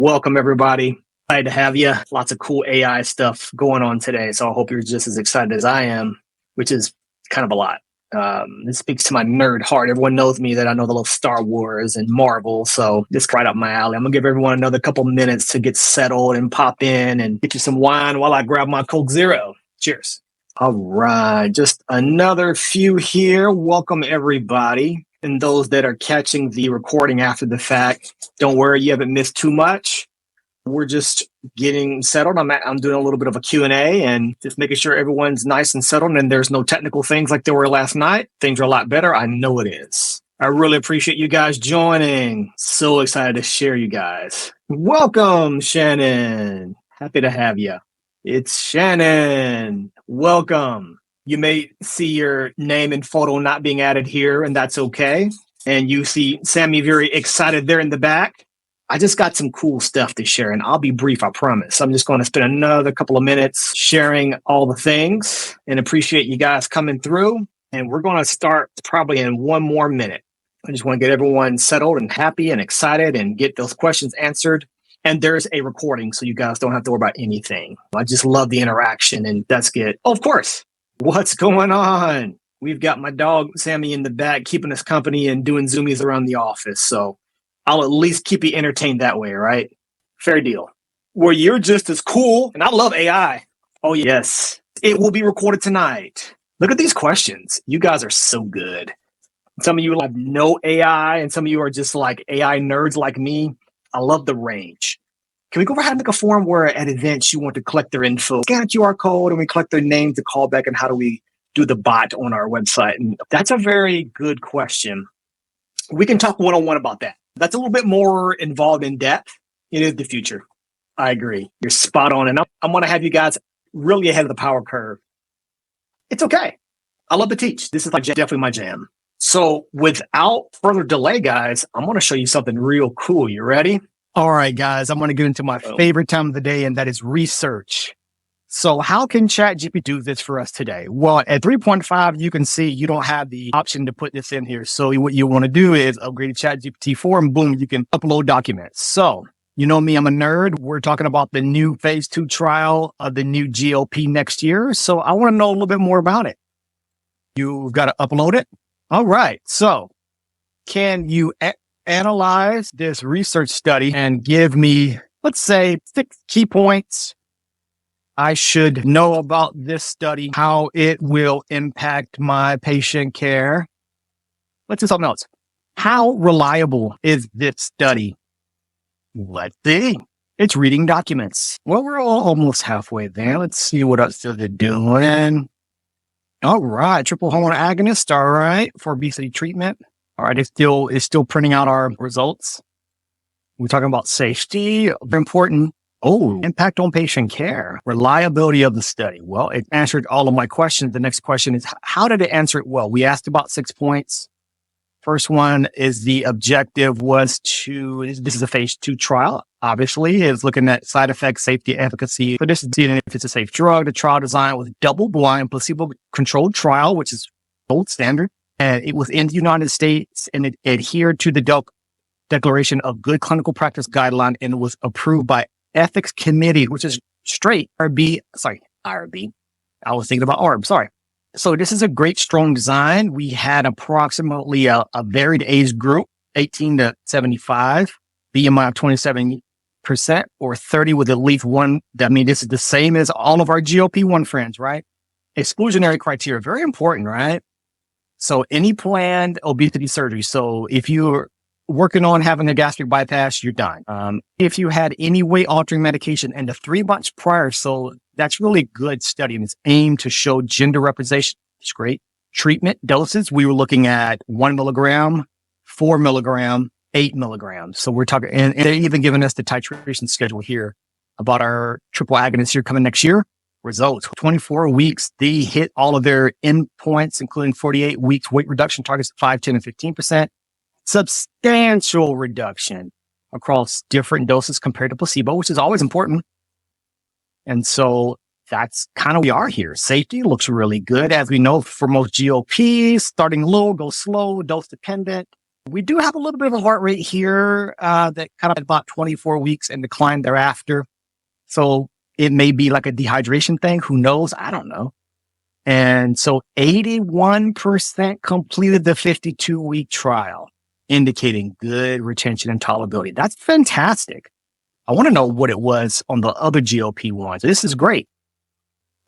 Welcome, everybody. Glad to have you. Lots of cool AI stuff going on today. So I hope you're just as excited as I am, which is kind of a lot. This speaks to my nerd heart. Everyone knows me that I know the little Star Wars and Marvel. So this is right up my alley. I'm going to give everyone another couple minutes to get settled and pop in and get you some wine while I grab my Coke Zero. Cheers. All right. Just another few here. Welcome, everybody. And those that are catching the recording after the fact, don't worry, you haven't missed too much. We're just getting settled. I'm doing a little bit of a Q&A and just making sure everyone's nice and settled and there's no technical things like there were last night. Things are a lot better. I know it is. I really appreciate you guys joining. So excited to share you guys. Welcome, Shannon. Happy to have you. It's Shannon. Welcome. You may see your name and photo not being added here, and that's okay. And you see Sammy very excited there in the back. I just got some cool stuff to share, and I'll be brief, I promise. I'm just going to spend another couple of minutes sharing all the things and appreciate you guys coming through. And we're going to start probably in one more minute. I just want to get everyone settled and happy and excited and get those questions answered. And there's a recording, so you guys don't have to worry about anything. I just love the interaction, and that's good. Oh, of course. What's going on? We've got my dog, Sammy, in the back, keeping us company and doing zoomies around the office. So I'll at least keep you entertained that way, right? Fair deal. Well, you're just as cool, and I love AI. Oh, yes. It will be recorded tonight. Look at these questions. You guys are so good. Some of you have no AI, and some of you are just like AI nerds like me. I love the range. Can we go over how to make a form where at events you want to collect their info, scan a QR code, and we collect their name to call back, and how do we do the bot on our website? And that's a very good question. We can talk one-on-one about that. That's a little bit more involved in depth. It is the future. I agree. You're spot on. And I'm going to have you guys really ahead of the power curve. It's okay. I love to teach. This is like definitely my jam. So without further delay, guys, I'm going to show you something real cool. You ready? All right, guys, I'm going to get into my favorite time of the day, and that is research. So how can ChatGPT do this for us today? Well, at 3.5, you can see you don't have the option to put this in here. So what you want to do is upgrade to ChatGPT 4 and boom, you can upload documents. So you know me, I'm a nerd. We're talking about the new phase 2 trial of the new GLP next year. So I want to know a little bit more about it. You've got to upload it. All right. So can you analyze this research study and give me, let's say, 6 key points I should know about this study, how it will impact my patient care? Let's do something else. How reliable is this study? Let's see. It's reading documents. Well, we're all almost halfway there. Let's see what else they're doing. All right. Triple hormone agonist. All right. For obesity treatment. All right. It's still printing out our results. We're talking about safety. Very important. Oh, impact on patient care. Reliability of the study. Well, it answered all of my questions. The next question is, how did it answer it well? We asked about 6 points. First one is the objective was this is a phase 2 trial. Obviously, it's looking at side effects, safety, efficacy. But this is seeing if it's a safe drug. The trial design was double-blind, placebo-controlled trial, which is gold standard. And it was in the United States, and it adhered to the Declaration of Good Clinical Practice Guideline, and it was approved by Ethics Committee, which is IRB. I was thinking about ARB. Sorry. So this is a great, strong design. We had approximately a varied age group, 18 to 75, BMI of 27% or 30 with at least one. I mean, this is the same as all of our GLP-1 friends, right? Exclusionary criteria, very important, right? So any planned obesity surgery. So if you're working on having a gastric bypass, you're done. If you had any weight altering medication in the 3 months prior, so that's really good study, and it's aimed to show gender representation. It's great. Treatment doses, we were looking at 1 milligram, 4 milligram, 8 milligrams. So we're talking, and they're even giving us the titration schedule here about our triple agonists here coming next year. Results, 24 weeks, they hit all of their endpoints, including 48 weeks weight reduction targets, 5, 10, and 15%. Substantial reduction across different doses compared to placebo, which is always important. And so that's kind of where we are here. Safety looks really good. As we know, for most GLPs, starting low, go slow, dose dependent. We do have a little bit of a heart rate here that kind of at about 24 weeks and decline thereafter. So it may be like a dehydration thing. Who knows? I don't know. And so 81% completed the 52-week trial, indicating good retention and tolerability. That's fantastic. I want to know what it was on the other GLP-1s. This is great.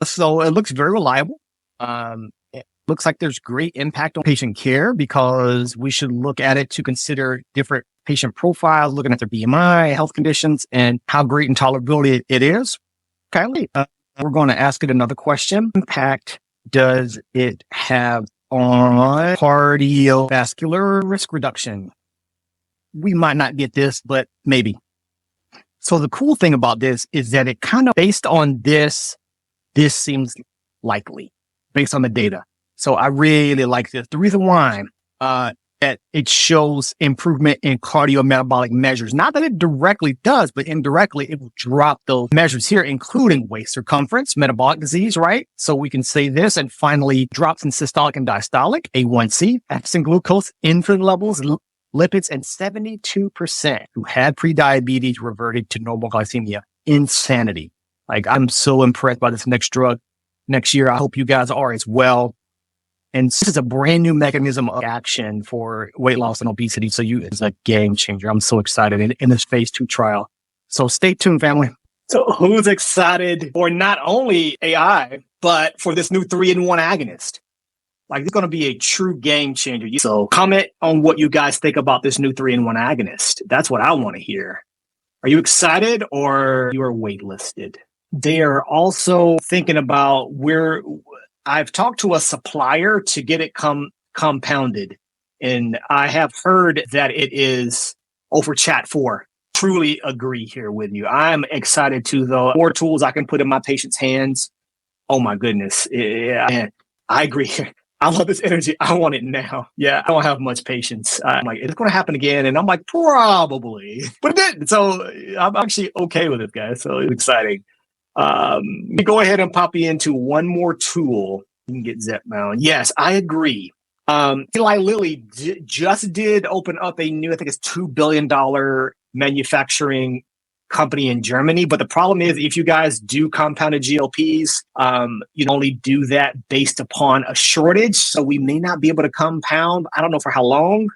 So it looks very reliable. It looks like there's great impact on patient care because we should look at it to consider different patient profiles, looking at their BMI, health conditions, and how great in tolerability it is. Okay. We're going to ask it another question. Impact does it have on cardiovascular risk reduction? We might not get this, but maybe. So the cool thing about this is that it kind of based on this seems likely based on the data. So I really like this. The reason why, that it shows improvement in cardiometabolic measures. Not that it directly does, but indirectly it will drop those measures here, including waist circumference, metabolic disease, right? So we can say this, and finally drops in systolic and diastolic, A1C, fasting glucose, insulin levels, lipids, and 72% who had prediabetes reverted to normal glycemia. Insanity. Like, I'm so impressed by this next drug next year. I hope you guys are as well. And this is a brand new mechanism of action for weight loss and obesity. So it's a game changer. I'm so excited in this phase 2 trial. So stay tuned, family. So who's excited for not only AI, but for this new 3-in-1 agonist? Like, it's going to be a true game changer. So comment on what you guys think about this new 3-in-1 agonist. That's what I want to hear. Are you excited or you are waitlisted? They are also thinking about I've talked to a supplier to get it compounded, and I have heard that it is over Chat4. Truly agree here with you. I'm excited too, though. More tools I can put in my patient's hands. Oh my goodness. Yeah, man, I agree. I love this energy. I want it now. Yeah, I don't have much patience. I'm like, it's going to happen again. And I'm like, probably. But it did. So I'm actually okay with it, guys. So it's exciting. Go ahead and pop you into one more tool. You can get Zepbound. Yes, I agree. Eli Lilly just did open up a new, I think it's $2 billion manufacturing company in Germany. But the problem is, if you guys do compounded GLPs, you only do that based upon a shortage. So we may not be able to compound. I don't know for how long.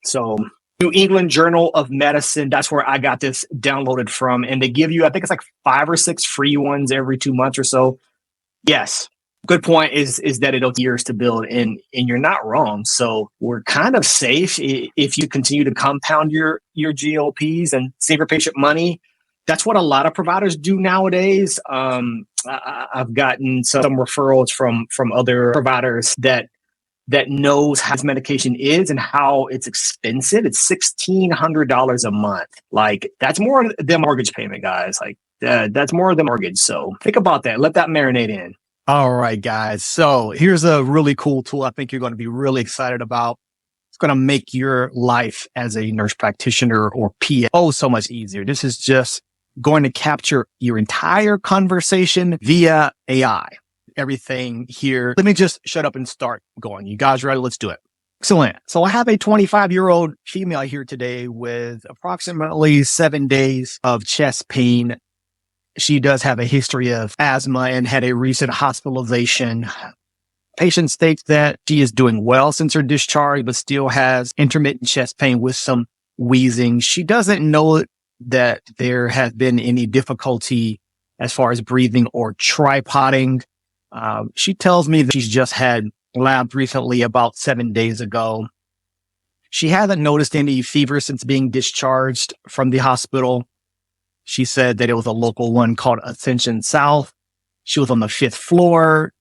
So New England Journal of Medicine, that's where I got this downloaded from. And they give you, I think it's like 5 or 6 free ones every 2 months or so. Yes. Good point is that it'll take years to build, and you're not wrong. So we're kind of safe if you continue to compound your GLPs and save your patient money. That's what a lot of providers do nowadays. I've gotten some referrals from other providers that knows how this medication is and how it's expensive. It's $1,600 a month. Like, that's more than mortgage payment, guys. Like, that's more than mortgage. So think about that. Let that marinate in. All right, guys. So here's a really cool tool I think you're going to be really excited about. It's going to make your life as a nurse practitioner or PA so much easier. This is just going to capture your entire conversation via AI. Everything here. Let me just shut up and start going. You guys ready? Let's do it. Excellent. So I have a 25-year-old female here today with approximately 7 days of chest pain. She does have a history of asthma and had a recent hospitalization. Patient states that she is doing well since her discharge, but still has intermittent chest pain with some wheezing. She doesn't know that there has been any difficulty as far as breathing or tripoding. She tells me that she's just had labs recently about 7 days ago. She hasn't noticed any fever since being discharged from the hospital. She said that it was a local one called Ascension South. She was on the 5th floor.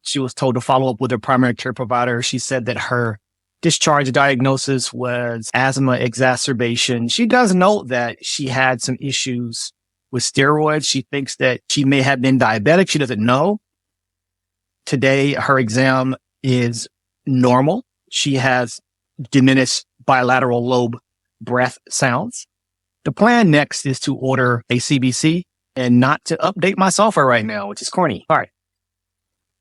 She was told to follow up with her primary care provider. She said that her discharge diagnosis was asthma exacerbation. She does note that she had some issues with steroids. She thinks that she may have been diabetic. She doesn't know. Today, her exam is normal. She has diminished bilateral lobe breath sounds. The plan next is to order a CBC and not to update my software right now, which is corny. All right.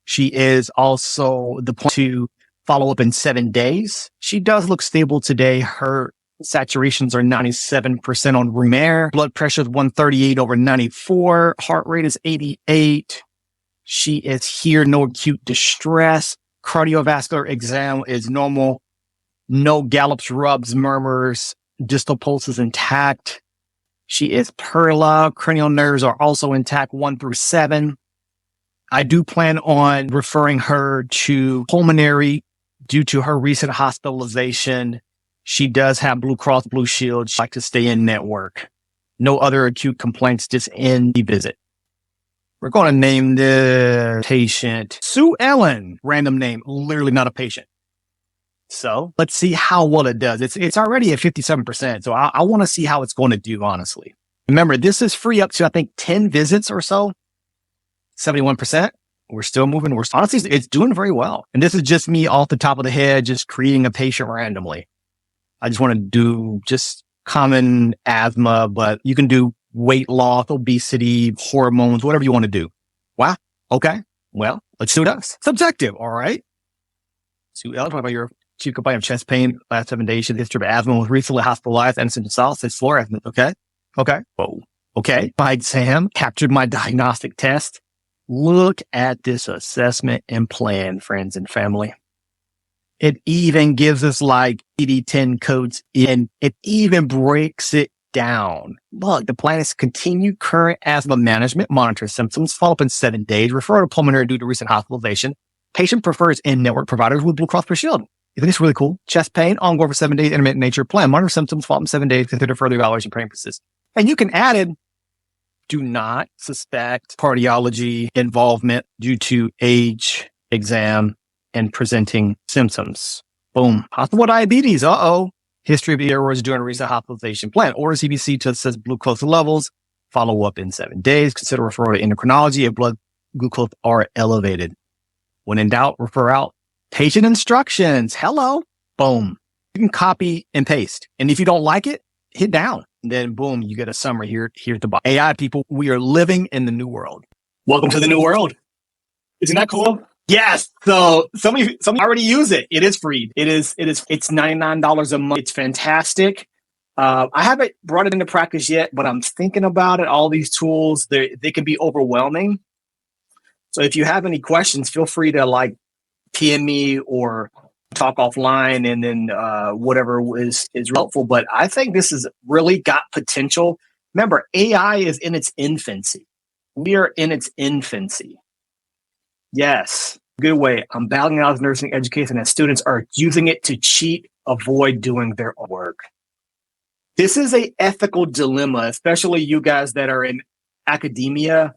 She is also the point to follow up in 7 days. She does look stable today. Her saturations are 97% on room air. Blood pressure is 138 over 94. Heart rate is 88. She is here. No acute distress. Cardiovascular exam is normal. No gallops, rubs, murmurs. Distal pulse is intact. She is perla. Cranial nerves are also intact, 1 through 7. I do plan on referring her to pulmonary due to her recent hospitalization. She does have Blue Cross Blue Shield. She'd like to stay in network. No other acute complaints, just end the visit. We're going to name the patient Sue Ellen. Random name, literally not a patient. So let's see how well it does. It's already at 57%. So I want to see how it's going to do, honestly. Remember, this is free up to, I think, 10 visits or so. 71%. We're still moving. Honestly, it's doing very well. And this is just me off the top of the head, just creating a patient randomly. I just want to do just common asthma, but you can do weight loss, obesity, hormones, whatever you want to do. Wow. Okay. Well, let's see what it does. Subjective. All right. Sue Ellen, what about your chief complaint of chest pain last 7 days? She had a history of asthma, was recently hospitalized, and says floor asthma. Okay. Whoa. Okay. My exam captured my diagnostic test. Look at this assessment and plan, friends and family. It even gives us like CD10 codes, and it even breaks it down. Look, the plan is to continue current asthma management, monitor symptoms, follow up in 7 days, refer to pulmonary due to recent hospitalization. Patient prefers in-network providers with Blue Cross Blue Shield. I think it's really cool. Chest pain, ongoing for 7 days, intermittent nature, plan, monitor symptoms, follow up in 7 days, consider further evaluation, praying persist. And you can add in, do not suspect cardiology involvement due to age, exam, and presenting symptoms. Boom. Possible diabetes. History of errors during recent hospitalization. Plan order CBC to assess glucose levels. Follow up in 7 days. Consider referral to endocrinology if blood glucose are elevated. When in doubt, refer out. Patient instructions. Hello. Boom. You can copy and paste. And if you don't like it, hit down. And then boom, you get a summary here at the bottom. AI people, we are living in the new world. Welcome to the new world. Isn't that cool? Yes. So some of you already use it. It is free. It's $99 a month. It's fantastic. I haven't brought it into practice yet, but I'm thinking about it. All these tools, they can be overwhelming. So if you have any questions, feel free to PM me or talk offline, and then whatever is helpful. But I think this has really got potential. Remember, AI is in its infancy. We are in its infancy. Yes, good way. I'm battling out as nursing education, and students are using it to cheat, avoid doing their work. This is an ethical dilemma, especially you guys that are in academia.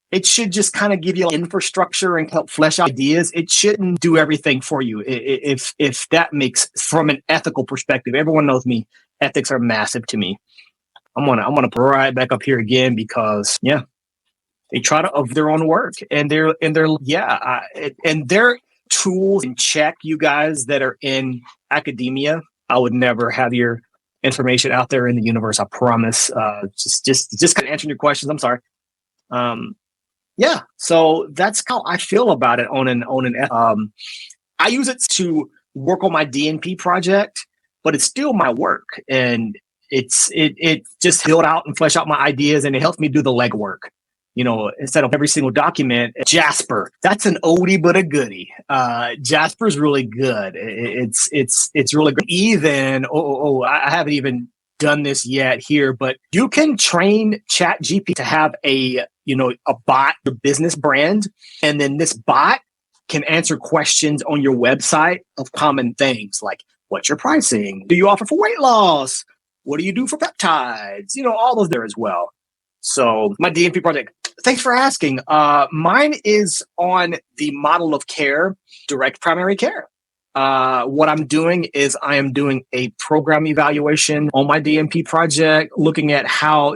It should just kind of give you infrastructure and help flesh out ideas. It shouldn't do everything for you. If that makes, from an ethical perspective, everyone knows me. Ethics are massive to me. I'm gonna put right back up here again because they try to of their own work, and their tools and check you guys that are in academia. I would never have your information out there in the universe. I promise. Just kind of answering your questions. I'm sorry. So that's how I feel about it I use it to work on my DNP project, but it's still my work, and it just build out and flesh out my ideas, and it helps me do the legwork. Instead of every single document, Jasper, that's an oldie but a goodie. Jasper's really good. It's really good. Even I haven't even done this yet here, but you can train ChatGPT to have a bot, the business brand, and then this bot can answer questions on your website of common things like, what's your pricing? Do you offer for weight loss? What do you do for peptides? All those there as well. So my DNP project, thanks for asking. Mine is on the model of care, direct primary care. What I'm doing is I am doing a program evaluation on my DNP project, looking at how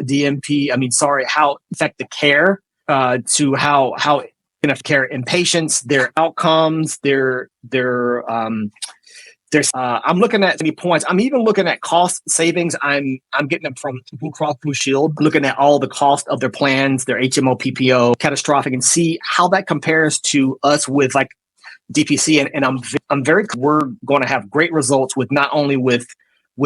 how affect the care, to how it can affect care in patients, their outcomes, I'm looking at any points. I'm even looking at cost savings. I'm getting them from Blue Cross Blue Shield, looking at all the cost of their plans, their HMO, PPO, catastrophic, and see how that compares to us with DPC, and I'm very, we're going to have great results with not only with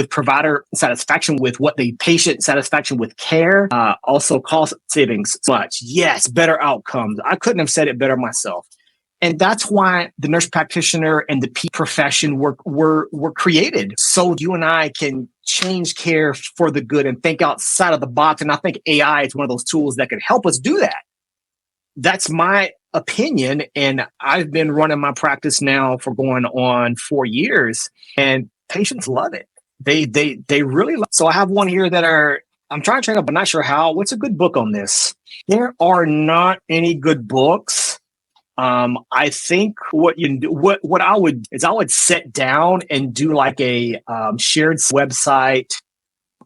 provider satisfaction with what the patient satisfaction with care, also cost savings much. Yes, better outcomes. I couldn't have said it better myself. And that's why the nurse practitioner and the P profession were created. So you and I can change care for the good and think outside of the box. And I think AI is one of those tools that can help us do that. That's my opinion. And I've been running my practice now for going on 4 years, and patients love it. They really love it. So I have one here that I'm trying to check up, but not sure how. What's a good book on this? There are not any good books. I think what I would sit down and do like a shared website.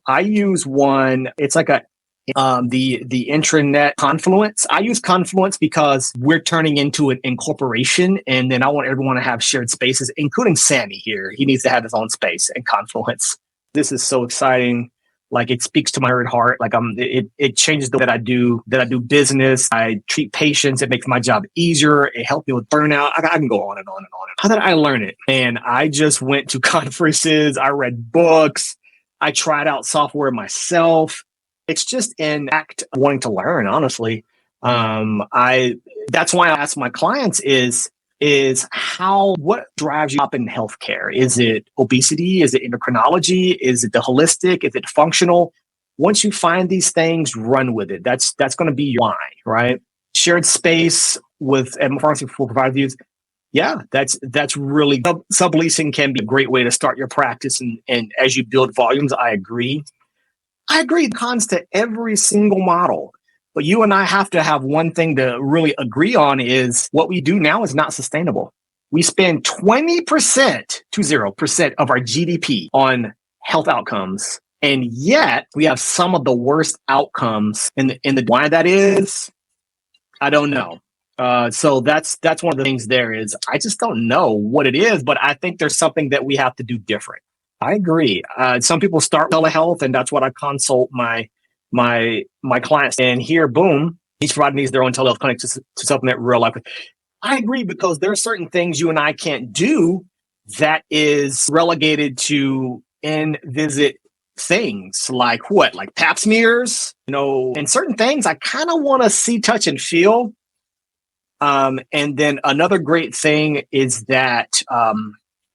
I use one. It's like the intranet Confluence. I use Confluence because we're turning into an incorporation, and then I want everyone to have shared spaces, including Sammy here. He needs to have his own space in Confluence. This is so exciting. Like, it speaks to my heart. Like, it changes the way that I do business. I treat patients. It makes my job easier. It helps me with burnout. I can go on and on and on. How did I learn it? And I just went to conferences. I read books. I tried out software myself. It's just an act of wanting to learn, honestly. That's why I ask my clients is what drives you up in healthcare? Is it obesity? Is it endocrinology? Is it the holistic? Is it functional? Once you find these things, run with it. That's going to be your why, right? Shared space with pharmaceutical providers. Yeah, that's really, subleasing can be a great way to start your practice. And as you build volumes, I agree. Cons to every single model. But you and I have to have one thing to really agree on is what we do now is not sustainable. We spend 20% of our GDP on health outcomes. And yet we have some of the worst outcomes in the why that is, I don't know. So that's one of the things there is I just don't know what it is, but I think there's something that we have to do different. I agree. Some people start telehealth, and that's what I consult my clients. And here, boom, each provider needs their own telehealth clinic to supplement real life. I agree, because there are certain things you and I can't do that is relegated to in-visit things like pap smears, and certain things I kind of want to see, touch, and feel. And then another great thing is that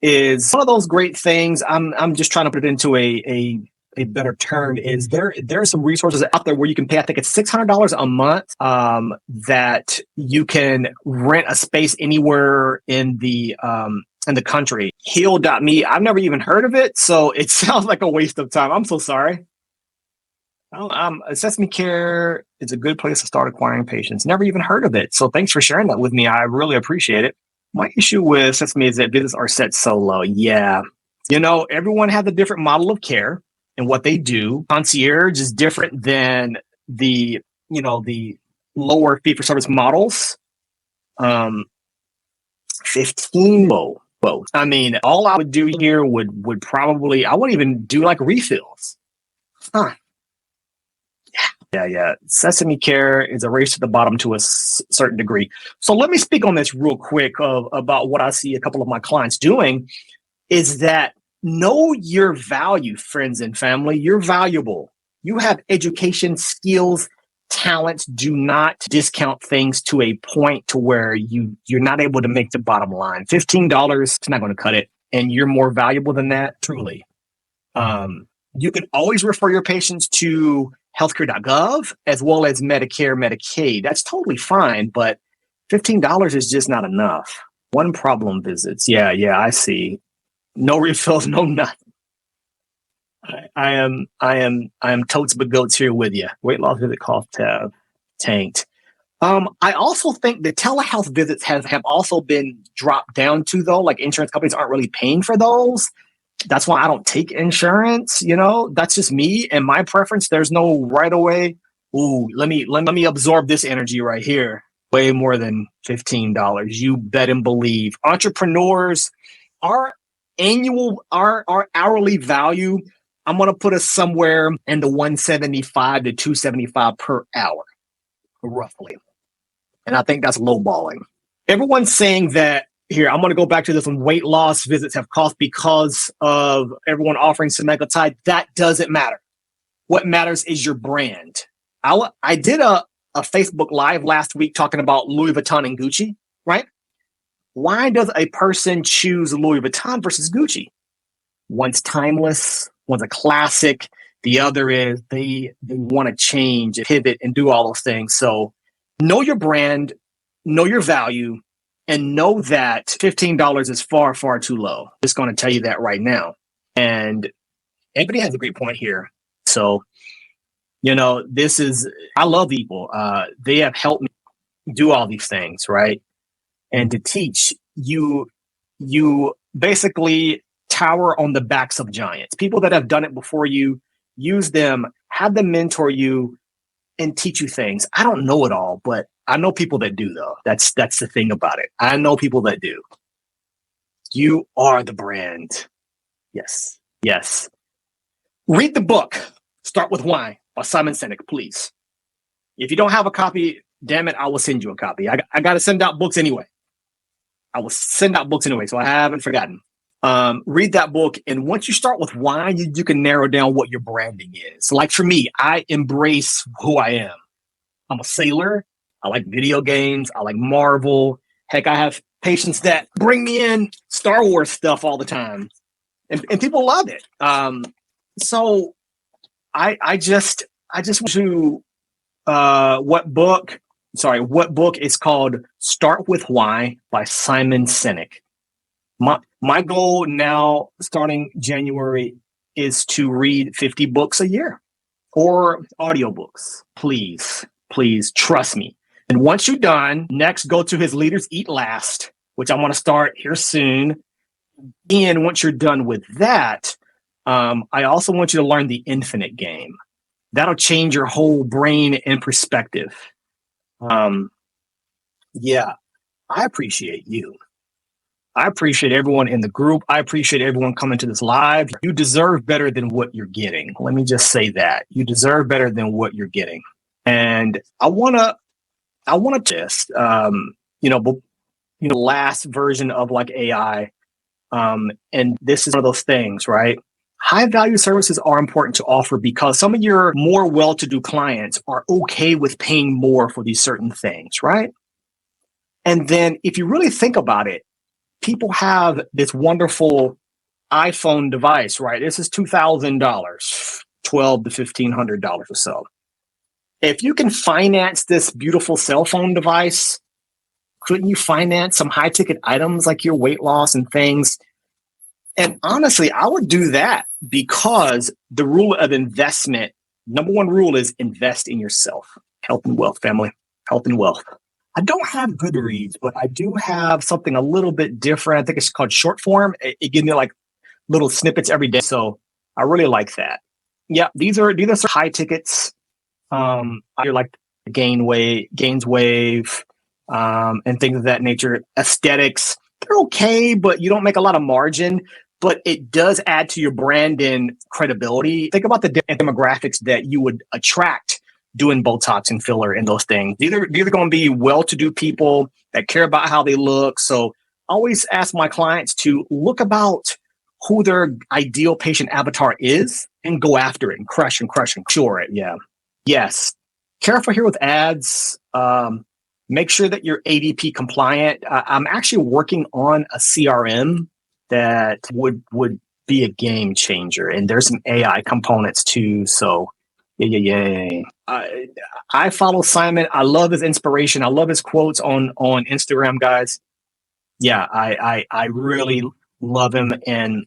is one of those great things. I'm just trying to put it into a better term. Is there are some resources out there where you can pay, I think it's $600 a month, that you can rent a space anywhere in the country. Heal.me. I've never even heard of it, so it sounds like a waste of time. I'm so sorry. Sesame Care is a good place to start acquiring patients. Never even heard of it. So thanks for sharing that with me. I really appreciate it. My issue with Sesame is that visits are set so low. Yeah. Everyone has a different model of care and what they do. Concierge is different than the lower fee-for-service models. 15 low. I mean, all I would do here would probably, I wouldn't even do like refills. Huh. Yeah. Sesame Care is a race to the bottom to a certain degree. So let me speak on this real quick about what I see a couple of my clients doing is that know your value, friends and family. You're valuable. You have education, skills, talents. Do not discount things to a point to where you're not able to make the bottom line. $15 is not going to cut it. And you're more valuable than that, truly. You can always refer your patients to healthcare.gov as well as Medicare, Medicaid. That's totally fine, but $15 is just not enough. One problem visits. Yeah, I see. No refills, no nothing. I am totes but goats here with you. Weight loss visit cost have tanked. I also think the telehealth visits have also been dropped down to, though. Like, insurance companies aren't really paying for those. That's why I don't take insurance. That's just me and my preference. There's no right away. Ooh, let me absorb this energy right here. Way more than $15. You bet and believe. Entrepreneurs, our hourly value, I'm going to put us somewhere in the $175 to $275 per hour, roughly. And I think that's lowballing. Everyone's saying that here, I'm going to go back to this one. Weight loss visits have cost because of everyone offering semaglutide. That doesn't matter. What matters is your brand. I did a Facebook Live last week talking about Louis Vuitton and Gucci, right? Why does a person choose Louis Vuitton versus Gucci? One's timeless, one's a classic. The other is they want to change, pivot, and do all those things. So know your brand, know your value, and know that $15 is far, far too low. Just going to tell you that right now. And everybody has a great point here. So, I love people. They have helped me do all these things, right? And to teach you basically tower on the backs of giants, people that have done it before you. Use them, have them mentor you and teach you things. I don't know it all, but I know people that do, though. That's the thing about it. I know people that do. You are the brand. Yes. Yes. Read the book, Start With Why by Simon Sinek, please. If you don't have a copy, damn it, I will send you a copy. I got to send out books anyway. So I haven't forgotten. Read that book. And once you start with why, you can narrow down what your branding is. Like for me, I embrace who I am. I'm a sailor. I like video games. I like Marvel. Heck, I have patients that bring me in Star Wars stuff all the time. And people love it. So I just want to, what book is called Start With Why by Simon Sinek. My goal now, starting January, is to read 50 books a year or audiobooks. Please trust me. And once you're done, next go to his Leaders Eat Last, which I want to start here soon. And once you're done with that, I also want you to learn the Infinite Game. That'll change your whole brain and perspective. Yeah, I appreciate you. I appreciate everyone in the group. I appreciate everyone coming to this live. You deserve better than what you're getting. Let me just say that. You deserve better than what you're getting. And I want to just, last version of like AI. And this is one of those things, right? High value services are important to offer because some of your more well-to-do clients are okay with paying more for these certain things, right? And then if you really think about it, people have this wonderful iPhone device, right? This is $2,000, $1,200 to $1,500 or so. If you can finance this beautiful cell phone device, couldn't you finance some high ticket items like your weight loss and things? And honestly, I would do that because the rule of investment, number one rule is invest in yourself. Health and wealth, family. Health and wealth. I don't have Goodreads, but I do have something a little bit different. I think it's called Short Form. It gives me like little snippets every day. So I really like that. Yeah, these are high tickets. You're like Gains Wave, and things of that nature. Aesthetics, they're okay, but you don't make a lot of margin. But it does add to your brand and credibility. Think about the demographics that you would attract doing Botox and filler and those things. These are going to be well-to-do people that care about how they look. So I always ask my clients to look about who their ideal patient avatar is and go after it and crush and cure it. Yeah. Yes. Careful here with ads. Make sure that you're ADP compliant. I'm actually working on a CRM that would be a game changer. And there's some AI components too. So yeah. I follow Simon. I love his inspiration. I love his quotes on Instagram, guys. Yeah, I really love him. And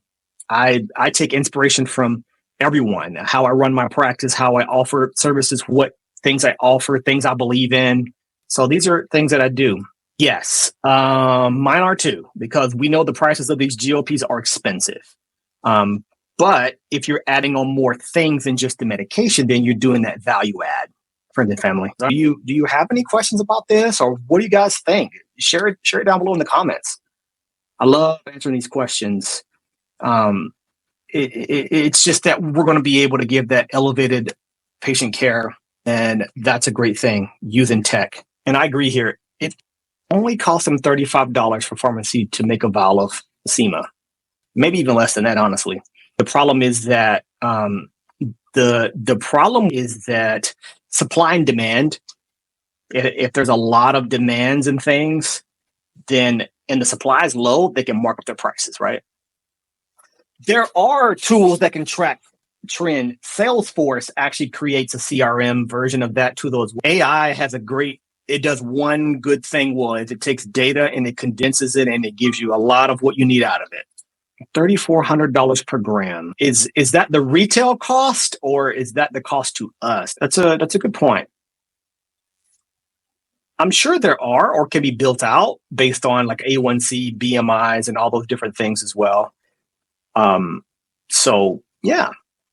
I take inspiration from everyone, how I run my practice, how I offer services, what things I offer, things I believe in. So these are things that I do. Yes, mine are too, because we know the prices of these GLPs are expensive. But if you're adding on more things than just the medication, then you're doing that value add, friends and family. Do you have any questions about this, or what do you guys think? Share it down below in the comments. I love answering these questions. It's just that we're going to be able to give that elevated patient care, and that's a great thing using tech. And I agree here. only cost them $35 for pharmacy to make a vial of SEMA. Maybe even less than that, honestly. The problem is that the problem is that supply and demand. If there's a lot of demands and things, then and the supply is low, they can mark up their prices, right? There are tools that can track trend. Salesforce actually creates a CRM version of that tool. AI has it does one good thing well, is it takes data and it condenses it and it gives you a lot of what you need out of it. $3,400 per gram. Is that the retail cost or is that the cost to us? That's a good point. I'm sure there are or can be built out based on like A1C, BMIs, and all those different things as well. So yeah,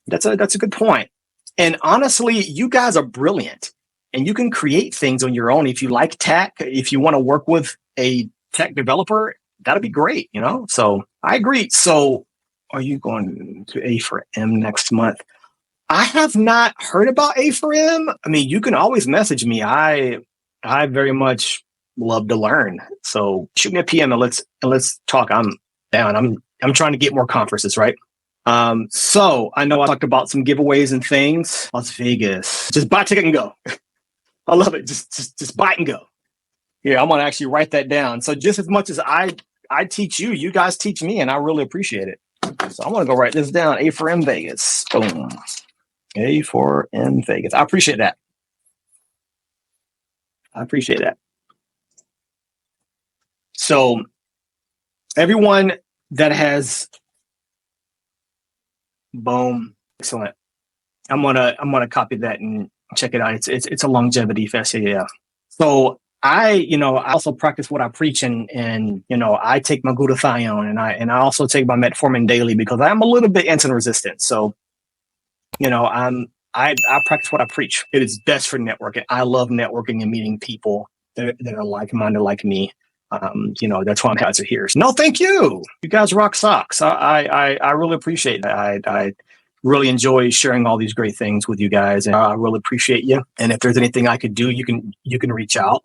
that's a good point. And honestly, you guys are brilliant and you can create things on your own. If you like tech, if you want to work with a tech developer, that'd be great, So I agree. So are you going to A4M next month? I have not heard about A4M. I mean, you can always message me. I very much love to learn. So shoot me a PM and let's talk. I'm down. I'm trying to get more conferences, right? So I know I talked about some giveaways and things. Las Vegas. Just buy a ticket and go. I love it. Just buy it and go. Yeah, I'm gonna actually write that down. So just as much as I teach you, you guys teach me, and I really appreciate it. So I'm gonna go write this down. A4M Vegas. Boom. A4M Vegas. I appreciate that. So everyone that has boom, excellent. I'm gonna copy that and check it out. It's a longevity fest. Yeah. So I also practice what I preach and I take my glutathione and I also take my metformin daily because I'm a little bit insulin resistant. So, I practice what I preach. It is best for networking. I love networking and meeting people that are like-minded like me. That's why you guys are here. So, no, thank you. You guys rock socks. I really appreciate that. I really enjoy sharing all these great things with you guys, and I really appreciate you. And if there's anything I could do, you can reach out.